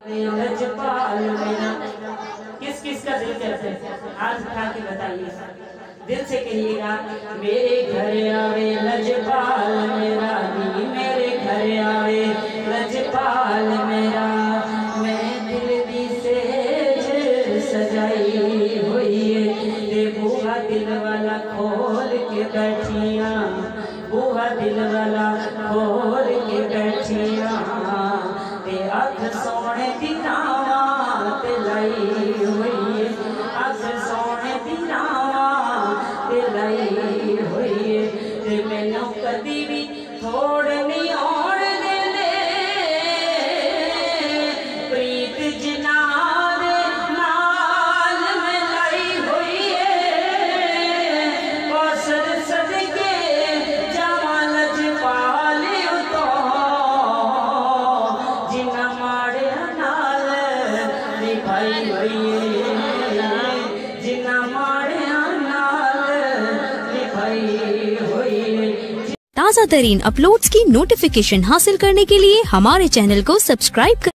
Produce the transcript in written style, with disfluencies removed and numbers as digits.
लजपाल मेरा। किस किस का दिल कहते हैं हाथ उठा के बताइए, दिल से कहिएगा। मेरे घर आवे लजपाल मेरा, नी मेरे घर आवे लजपाल मेरा। मैं दिल दी सेज सजाई हुई ते बूहा दिल वाला खोल के बैठिया, बूहा दिल वाला खोल के बैठिया ते अख सोने दी नावा ते लाई हुई, अख सोने दी नावा ते लाई हुई ते मैनू कदी भी थोड़ नहीं आउण देंदे। प्रीत जिन्ना दे नाल मैं लाई हुई है, कौसर सदके जावां लजपाल उतों, जिन्ना माड़िया नाल निभाई हुई है, जिन्ना माड़िया नाल निभाई हुई है। ताज़ा तरीन अपलोड्स की नोटिफिकेशन हासिल करने के लिए हमारे चैनल को सब्सक्राइब करें।